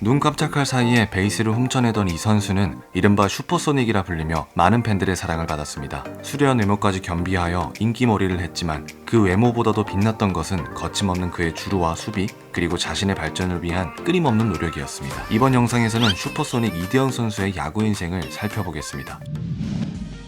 눈 깜짝할 사이에 베이스를 훔쳐내던 이 선수는 이른바 슈퍼소닉이라 불리며 많은 팬들의 사랑을 받았습니다. 수려한 외모까지 겸비하여 인기몰이를 했지만 그 외모보다도 빛났던 것은 거침없는 그의 주루와 수비, 그리고 자신의 발전을 위한 끊임없는 노력이었습니다. 이번 영상에서는 슈퍼소닉 이대영 선수의 야구 인생을 살펴보겠습니다.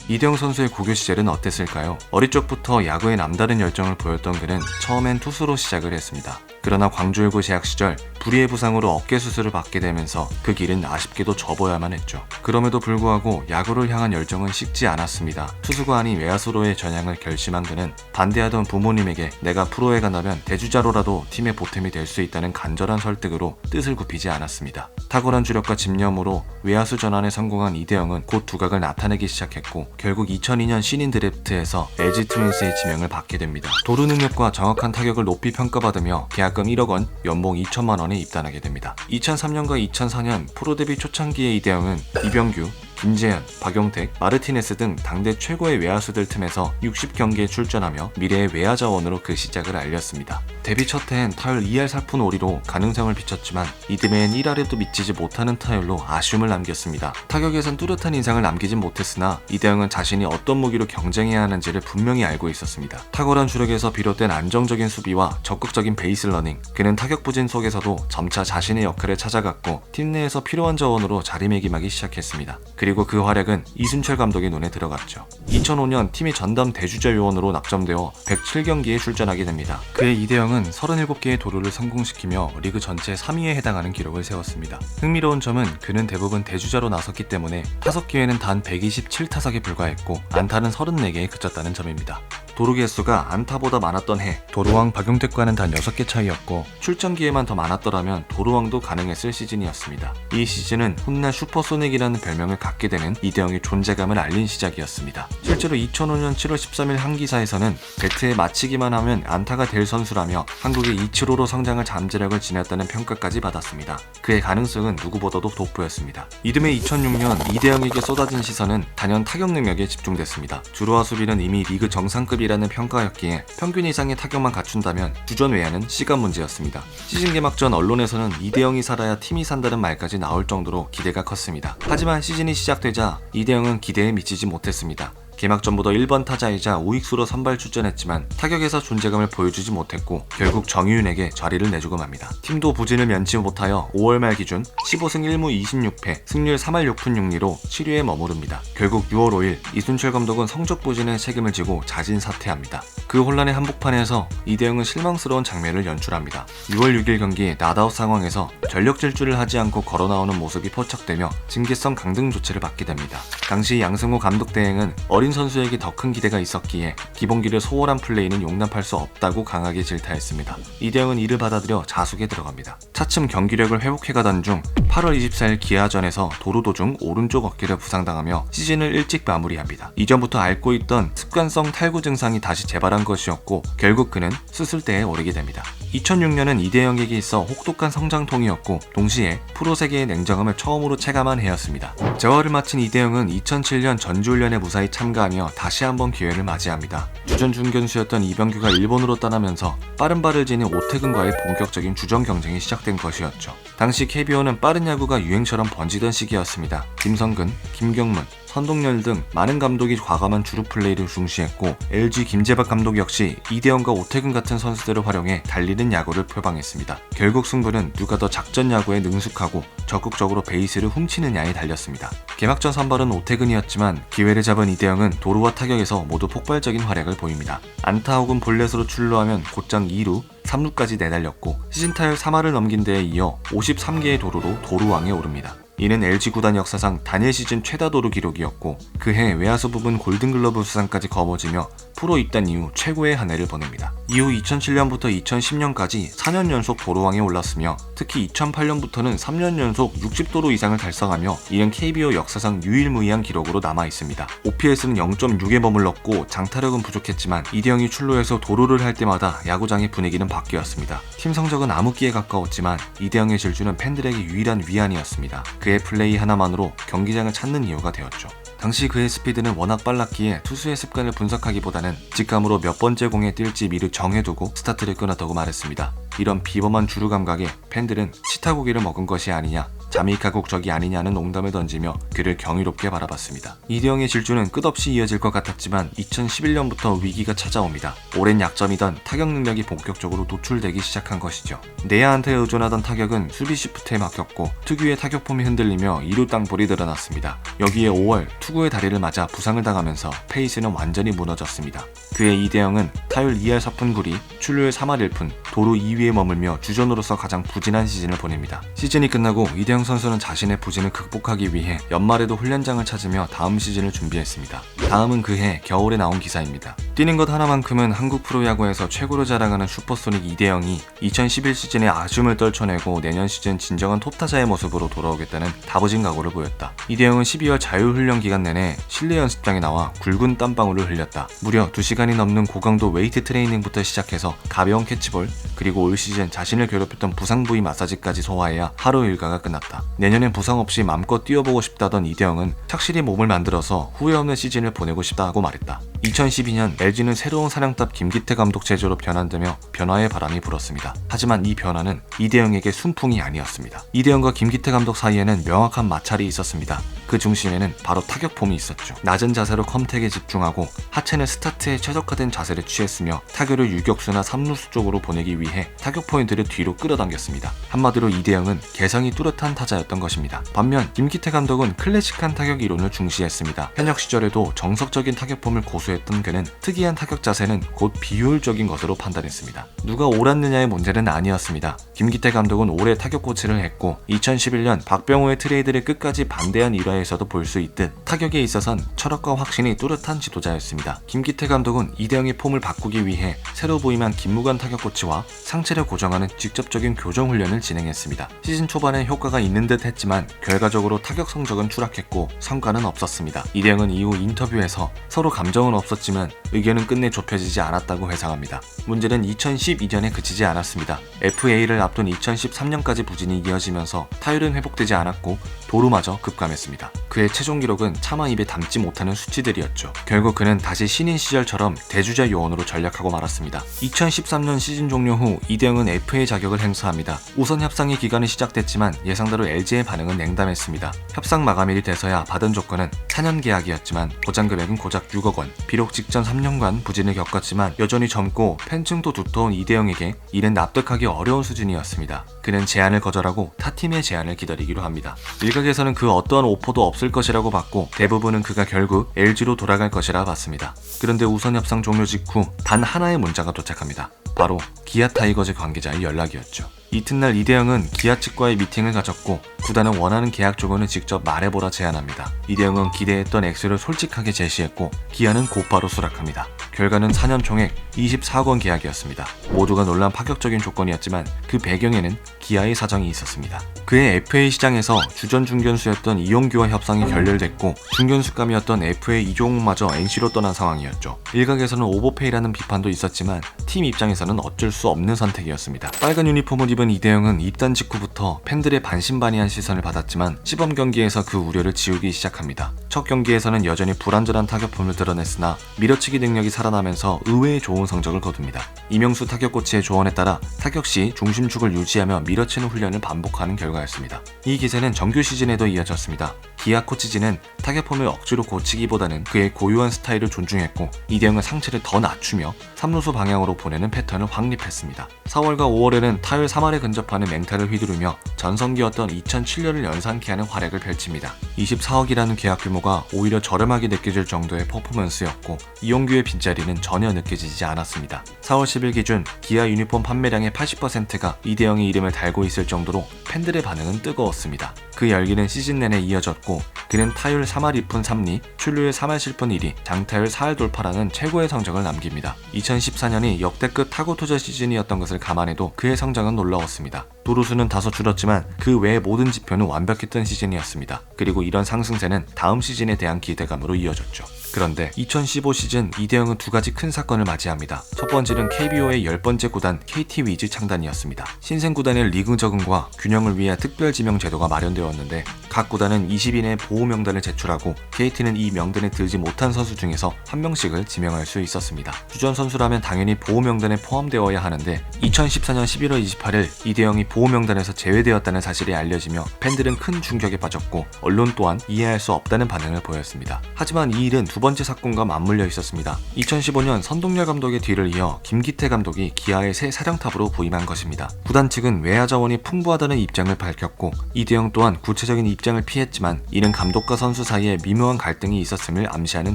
이대영 선수의 고교 시절은 어땠을까요? 어릴 적부터 야구에 남다른 열정을 보였던 그는 처음엔 투수로 시작을 했습니다. 그러나 광주일고 재학 시절 불의의 부상으로 어깨 수술을 받게 되면서 그 길은 아쉽게도 접어야만 했죠. 그럼에도 불구하고 야구를 향한 열정은 식지 않았습니다. 투수가 아닌 외야수로의 전향을 결심한 그는 반대하던 부모님에게 내가 프로에 간다면 대주자로라도 팀의 보탬이 될 수 있다는 간절한 설득으로 뜻을 굽히지 않았습니다. 탁월한 주력과 집념으로 외야수 전환에 성공한 이대영은 곧 두각을 나타내기 시작했고 결국 2002년 신인 드래프트에서 LG 트윈스의 지명을 받게 됩니다. 도루 능력과 정확한 타격을 높이 평가받으며 계약금 1억 원, 연봉 2천만 원에 입단하게 됩니다. 2003년과 2004년 프로 데뷔 초창기의 이대영은 이병규, 김재현, 박용택, 마르티네스 등 당대 최고의 외야수들 틈에서 60경기에 출전하며 미래의 외야 자원으로 그 시작을 알렸습니다. 데뷔 첫 해엔 타율 2할 4푼 5리로 가능성을 비췄지만 이듬해엔 1할에도 미치지 못하는 타율로 아쉬움을 남겼습니다. 타격에선 뚜렷한 인상을 남기진 못했으나 이대영은 자신이 어떤 무기로 경쟁해야 하는지를 분명히 알고 있었습니다. 탁월한 주력에서 비롯된 안정적인 수비와 적극적인 베이스 러닝, 그는 타격 부진 속에서도 점차 자신의 역할을 찾아갔고 팀 내에서 필요한 자원으로 자리매김하기 시작했습니다. 그리고 그 활약은 이순철 감독의 눈에 들어갔죠. 2005년 팀이 전담 대주자 요원으로 낙점되어 107경기에 출전하게 됩니다. 그의 이대영은 37개의 도루를 성공시키며 리그 전체 3위에 해당하는 기록을 세웠습니다. 흥미로운 점은 그는 대부분 대주자로 나섰기 때문에 타석 기회는 단 127타석에 불과했고 안타는 34개에 그쳤다는 점입니다. 도루 개수가 안타보다 많았던 해, 도루왕 박용택과는 단 6개 차이였고 출전 기회만 더 많았더라면 도루왕도 가능했을 시즌이었습니다. 이 시즌은 훗날 슈퍼소닉이라는 별명을 갖게 되는 이대영의 존재감을 알린 시작이었습니다. 실제로 2005년 7월 13일 한 기사에서는 배트에 맞히기만 하면 안타가 될 선수라며 한국의 이치로로 성장을 잠재력을 지녔다는 평가까지 받았습니다. 그의 가능성은 누구보다도 돋보였습니다. 이듬해 2006년 이대영에게 쏟아진 시선은 단연 타격 능력에 집중됐습니다. 주루와 수비는 이미 리그 정상급 이라는 평가였기에 평균 이상의 타격만 갖춘다면 주전 외야는 시간 문제였습니다. 시즌 개막 전 언론에서는 이대영이 살아야 팀이 산다는 말까지 나올 정도로 기대가 컸습니다. 하지만 시즌이 시작되자 이대영은 기대에 미치지 못했습니다. 개막전부터 1번 타자이자 우익수로 선발 출전했지만 타격에서 존재감을 보여주지 못했고 결국 정희윤에게 자리를 내주고 맙니다. 팀도 부진을 면치 못하여 5월 말 기준 15승 1무 26패, 승률 3할 6푼 6리로 7위에 머무릅니다. 결국 6월 5일 이순철 감독은 성적 부진에 책임을 지고 자진 사퇴합니다. 그 혼란의 한복판에서 이대영은 실망스러운 장면을 연출합니다. 6월 6일 경기 낫아웃 상황에서 전력 질주를 하지 않고 걸어나오는 모습이 포착되며 징계성 강등 조치를 받게 됩니다. 당시 양승호 감독 대행은 어린 선수에게 더 큰 기대가 있었기에 기본기를 소홀한 플레이는 용납할 수 없다고 강하게 질타했습니다. 이대영은 이를 받아들여 자숙에 들어갑니다. 차츰 경기력을 회복해가던 중 8월 24일 기아전에서 도루 도중 오른쪽 어깨를 부상당하며 시즌을 일찍 마무리합니다. 이전부터 앓고 있던 습관성 탈구 증상이 다시 재발한 것이었고 결국 그는 수술대에 오르게 됩니다. 2006년은 이대영에게 있어 혹독한 성장통이었고 동시에 프로 세계의 냉정함을 처음으로 체감한 해였습니다. 재활을 마친 이대영은 2007년 전지훈련에 무사히 참가하며 다시 한번 기회를 맞이합니다. 주전 중견수였던 이병규가 일본으로 떠나면서 빠른 발을 지닌 오태근과의 본격적인 주전 경쟁이 시작된 것이었죠. 당시 KBO는 빠른 야구가 유행처럼 번지던 시기였습니다. 김성근, 김경문, 선동열 등 많은 감독이 과감한 주루 플레이를 중시했고 LG 김재박 감독 역시 이대영과 오태근 같은 선수들을 활용해 달리는 야구를 표방했습니다. 결국 승부는 누가 더 작전 야구에 능숙하고 적극적으로 베이스를 훔치느냐에 달렸습니다. 개막전 선발은 오태근이었지만 기회를 잡은 이대영은 도루와 타격에서 모두 폭발적인 활약을 보입니다. 안타 혹은 볼넷으로 출루하면 곧장 2루, 3루까지 내달렸고 시즌 타율 3할을 넘긴 데에 이어 53개의 도루로 도루왕에 오릅니다. 이는 LG 구단 역사상 단일 시즌 최다 도루 기록이었고 그해 외야수 부분 골든글러브 수상까지 거머쥐며 프로 입단 이후 최고의 한 해를 보냅니다. 이후 2007년부터 2010년까지 4년 연속 도루왕에 올랐으며 특히 2008년부터는 3년 연속 60도루 이상을 달성하며 이는 KBO 역사상 유일무이한 기록으로 남아있습니다. OPS는 0.6에 머물렀고 장타력은 부족했지만 이대영이 출루해서 도루를 할 때마다 야구장의 분위기는 바뀌었습니다. 팀 성적은 암흑기에 가까웠지만 이대영의 질주는 팬들에게 유일한 위안이었습니다. 그의 플레이 하나만으로 경기장을 찾는 이유가 되었죠. 당시 그의 스피드는 워낙 빨랐기에 투수의 습관을 분석하기보다는 직감으로 몇 번째 공에 뛸지 미리 정해두고 스타트를 끊었다고 말했습니다. 이런 비범한 주루 감각에 팬들은 치타고기를 먹은 것이 아니냐, 자메이카 국적이 아니냐는 농담을 던지며 그를 경이롭게 바라봤습니다. 이대영의 질주는 끝없이 이어질 것 같았지만 2011년부터 위기가 찾아옵니다. 오랜 약점이던 타격 능력이 본격적으로 노출되기 시작한 것이죠. 내야한테 의존하던 타격은 수비 시프트에 맡겼고 특유의 타격폼이 흔들리며 2루 땅볼이 늘어났습니다. 여기에 5월 투구의 다리를 맞아 부상을 당하면서 페이스는 완전히 무너졌습니다. 그의 이대영은 타율 2할 4푼 9리, 출루율 3할 1푼, 도루 2위에 머물며 주전으로서 가장 부진한 시즌을 보냅니다. 시즌이 끝나고 이대영 선수는 자신의 부진을 극복하기 위해 연말에도 훈련장을 찾으며 다음 시즌을 준비했습니다. 다음은 그해 겨울에 나온 기사입니다. 뛰는 것 하나만큼은 한국 프로야구에서 최고로 자랑하는 슈퍼소닉 이대영이 2011 시즌에 아쉬움을 떨쳐내고 내년 시즌 진정한 톱타자의 모습으로 돌아오겠다는 다부진 각오를 보였다. 이대영은 12월 자유훈련 기간 내내 실내 연습장에 나와 굵은 땀방울을 흘렸다. 무려 2시간이 넘는 고강도 웨이트 트레이닝부터 시작해서 가벼운 캐치볼, 그리고 올 시즌 자신을 괴롭혔던 부상 부위 마사지까지 소화해야 하루 일과가 끝났다. 내년엔 부상 없이 마음껏 뛰어보고 싶다던 이대영은 착실히 몸을 만들어서 후회 없는 시즌을 보내고 싶다고 말했다. 2012년 LG는 새로운 사령탑 김기태 감독 체제로 변환되며 변화의 바람이 불었습니다. 하지만 이 변화는 이대영에게 순풍이 아니었습니다. 이대영과 김기태 감독 사이에는 명확한 마찰이 있었습니다. 그 중심에는 바로 타격폼이 있었죠. 낮은 자세로 컨택에 집중하고 하체는 스타트에 최적화된 자세를 취했으며 타격을 유격수나 3루수 쪽으로 보내기 위해 타격 포인트를 뒤로 끌어당겼습니다. 한마디로 이대영은 개성이 뚜렷한 타자였던 것입니다. 반면 김기태 감독은 클래식한 타격 이론을 중시했습니다. 현역 시절에도 정석적인 타격폼을 고수했던 그는 특이한 타격 자세는 곧 비효율적인 것으로 판단했습니다. 누가 옳았느냐의 문제는 아니었습니다. 김기태 감독은 오래 타격 코치를 했고 2011년 박병호의 트레이드를 끝까지 반대한 일화에서도 볼 수 있듯 타격에 있어선 철학과 확신이 뚜렷한 지도자였습니다. 김기태 감독은 이대영의 폼을 바꾸기 위해 새로 부임한 김무관 타격 코치와 상체를 고정하는 직접적인 교정 훈련을 진행했습니다. 시즌 초반에 효과가 있는 듯 했지만 결과적으로 타격 성적은 추락했고 성과는 없었습니다. 이대영은 이후 인터뷰에서 서로 감정은 없었지만 의견은 끝내 좁혀지지 않았다고 회상합니다. 문제는 2012년에 그치지 않았습니다. FA를 앞둔 2013년까지 부진이 이어지면서 타율은 회복되지 않았고 도루마저 급감했습니다. 그의 최종 기록은 차마 입에 담지 못하는 수치들이었죠. 결국 그는 다시 신인 시절처럼 대주자 요원으로 전락하고 말았습니다. 2013년 시즌 종료 후 이대영은 FA 자격을 행사합니다. 우선 협상이 기간이 시작됐지만 예상대로 LG의 반응은 냉담했습니다. 협상 마감일이 돼서야 받은 조건은 4년 계약이었지만 보장 금액은 고작 6억 원. 비록 직전 3년간 부진을 겪었지만 여전히 젊고 팬층도 두터운 이대영에게 이는 납득하기 어려운 수준이었습니다. 그는 제안을 거절하고 타 팀의 제안을 기다리기로 합니다. 일각에서는 그 어떠한 오퍼도 없을 것이라고 봤고 대부분은 그가 결국 LG로 돌아갈 것이라 봤습니다. 그런데 우선 협상 종료 직후 단 하나의 문자가 도착합니다. 바로 기아 타이거즈 관계자의 연락이었죠. 이튿날 이대영은 기아 측과의 미팅을 가졌고 구단은 원하는 계약 조건을 직접 말해보라 제안합니다. 이대영은 기대했던 액수를 솔직하게 제시했고 기아는 곧바로 수락합니다. 결과는 4년 총액 24억 원 계약이었습니다. 모두가 놀란 파격적인 조건이었지만 그 배경에는 기아의 사정이 있었습니다. 그의 FA 시장에서 주전 중견수였던 이용규와 협상이 결렬됐고 중견수감이었던 FA 이종욱마저 NC로 떠난 상황이었죠. 일각에서는 오버페이라는 비판도 있었지만 팀 입장에서는 어쩔 수 없는 선택이었습니다. 빨간 유니폼을 입은 이대영은 입단 직후부터 팬들의 반신반의한 시선을 받았지만 시범 경기에서 그 우려를 지우기 시작합니다. 첫 경기에서는 여전히 불안전한 타격폼을 드러냈으나 밀어치기 능력이 살아나면서 의외의 좋은 성적을 거둡니다. 이명수 타격 코치의 조언에 따라 타격 시 중심축을 유지하며 밀어치는 훈련을 반복하는 결과였습니다. 이 기세는 정규 시즌에도 이어졌습니다. 기아 코치진은 타격폼을 억지로 고치기보다는 그의 고유한 스타일을 존중했고 이대영은 상체를 더 낮추며 3루수 방향으로 보내는 패턴을 확립했습니다. 4월과 5월에는 타율 3할에 근접하는 맹타를 휘두르며 전성기였던 2007년을 연상케 하는 활약을 펼칩니다. 24억이라는 계약 규모가 오히려 저렴하게 느껴질 정도의 퍼포먼스였고 이용규의 빈자리는 전혀 느껴지지 않았습니다. 4월 10일 기준 기아 유니폼 판매량의 80%가 이대영의 이름을 달고 있을 정도로 팬들의 반응은 뜨거웠습니다. 그 열기는 시즌 내내 이어졌고 그는 타율 3할 2푼 3리, 출루율 3할 7푼 1리, 장타율 4할 돌파라는 최고의 성적을 남깁니다. 2014년이 역대급 타고 투자 시즌이었던 것을 감안해도 그의 성장은 놀라웠습니다. 도루수는 다소 줄었지만 그 외의 모든 지표는 완벽했던 시즌이었습니다. 그리고 이런 상승세는 다음 시즌에 대한 기대감으로 이어졌죠. 그런데 2015 시즌 이대영은 두 가지 큰 사건을 맞이합니다. 첫 번째는 KBO의 10번째 구단 KT 위즈 창단이었습니다. 신생 구단의 리그 적응과 균형을 위해 특별 지명 제도가 마련되었는데 각 구단은 20인의 보호 명단을 제출하고 KT는 이 명단에 들지 못한 선수 중에서 한 명씩을 지명할 수 있었습니다. 주전 선수라면 당연히 보호 명단에 포함되어야 하는데 2014년 11월 28일 이대영이 보호 명단에서 제외되었다는 사실이 알려지며 팬들은 큰 충격에 빠졌고 언론 또한 이해할 수 없다는 반응을 보였습니다. 하지만 이 일은 두 번째 사건과 맞물려 있었습니다. 2015년 선동열 감독의 뒤를 이어 김기태 감독이 기아의 새 사령탑으로 부임한 것입니다. 구단 측은 외야 자원이 풍부하다는 입장을 밝혔고 이대영 또한 구체적인 입장을 피했지만 이는 감독과 선수 사이에 미묘한 갈등이 있었음을 암시하는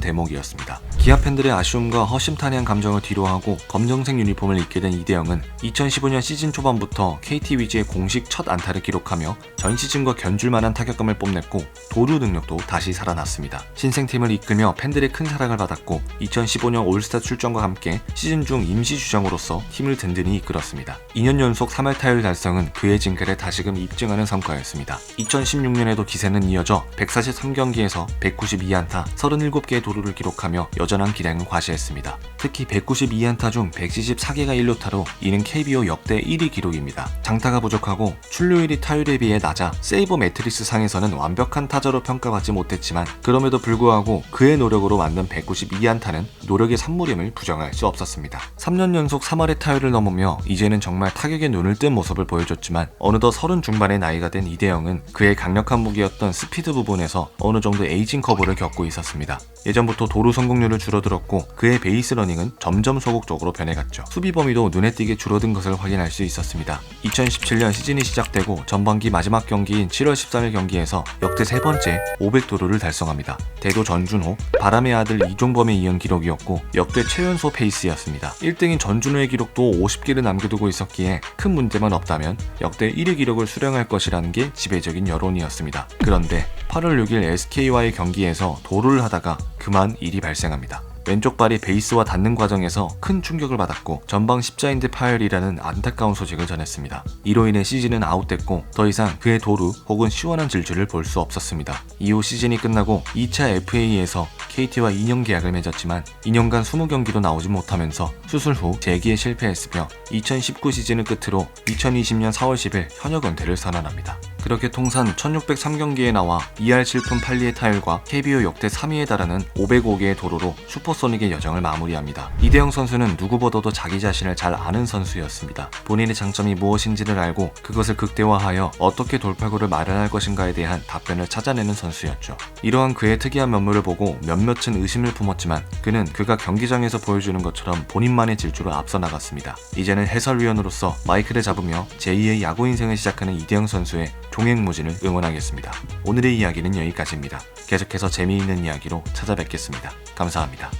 대목이었습니다. 기아 팬들의 아쉬움과 허심탄회한 감정을 뒤로하고 검정색 유니폼을 입게 된 이대영은 2015년 시즌 초반부터 KT 위즈의 공식 첫 안타를 기록하며 전 시즌과 견줄만한 타격감을 뽐냈고 도루 능력도 다시 살아났습니다. 신생팀을 이끌며 팬들의 큰 사랑을 받았고 2015년 올스타 출전과 함께 시즌 중 임시 주장으로서 팀을 든든히 이끌었습니다. 2년 연속 3할 타율 달성은 그의 진가를 다시금 입증하는 성과였습니다. 2016년에도 기세는 이어져 143경기에서 192안타 37개의 도루를 기록하며 여전한 기량을 과시했습니다. 특히 192안타 중 174개가 1루타로 이는 KBO 역대 1위 기록입니다. 장타가 부족하고 출루율이 타율에 비해 낮아 세이버 매트리스 상에서는 완벽한 타자로 평가받지 못했지만 그럼에도 불구하고 그의 노력으로 만든 192안타는 노력의 산물임을 부정할 수 없었습니다. 3년 연속 3할의 타율을 넘으며 이제는 정말 타격에 눈을 뜬 모습을 보여줬지만 어느덧 30 중반의 나이가 된 이대영은 그의 강력한 무기였던 스피드 부분에서 어느 정도 에이징 커브를 겪고 있었습니다. 예전부터 도루 성공률을 줄어들었고 그의 베이스 러닝은 점점 소극적으로 변해갔죠. 수비 범위도 눈에 띄게 줄어든 것을 확인할 수 있었습니다. 2017년 시즌이 시작되고 전반기 마지막 경기인 7월 13일 경기에서 역대 세 번째 500도루를 달성합니다. 대도 전준호, 바람의 아들 이종범에 이은 기록이었고 역대 최연소 페이스였습니다. 1등인 전준호의 기록도 50개를 남겨두고 있었기에 큰 문제만 없다면 역대 1위 기록을 수령할 것이라는 게 지배적인 여론이었습니다. 그런데 8월 6일 SK와의 경기에서 도루를 하다가 그만 일이 발생합니다. 왼쪽 발이 베이스와 닿는 과정에서 큰 충격을 받았고 전방 십자인대 파열이라는 안타까운 소식을 전했습니다. 이로 인해 시즌은 아웃됐고 더 이상 그의 도루 혹은 시원한 질주를 볼 수 없었습니다. 이후 시즌이 끝나고 2차 FA에서 KT와 2년 계약을 맺었지만 2년간 20경기도 나오지 못하면서 수술 후 재기에 실패했으며 2019 시즌을 끝으로 2020년 4월 10일 현역 은퇴를 선언합니다. 그렇게 통산 1603경기에 나와 2할 7푼 8리의 타율과 KBO 역대 3위에 달하는 505개의 도루로 슈퍼소닉의 여정을 마무리합니다. 이대영 선수는 누구보다도 자기 자신을 잘 아는 선수였습니다. 본인의 장점이 무엇인지를 알고 그것을 극대화하여 어떻게 돌파구를 마련할 것인가에 대한 답변을 찾아내는 선수였죠. 이러한 그의 특이한 면모를 보고 몇몇은 의심을 품었지만 그는 그가 경기장에서 보여주는 것처럼 본인만의 질주로 앞서 나갔습니다. 이제는 해설위원으로서 마이크를 잡으며 제2의 야구 인생을 시작하는 이대영 선수의 종횡무진을 응원하겠습니다. 오늘의 이야기는 여기까지입니다. 계속해서 재미있는 이야기로 찾아뵙겠습니다. 감사합니다.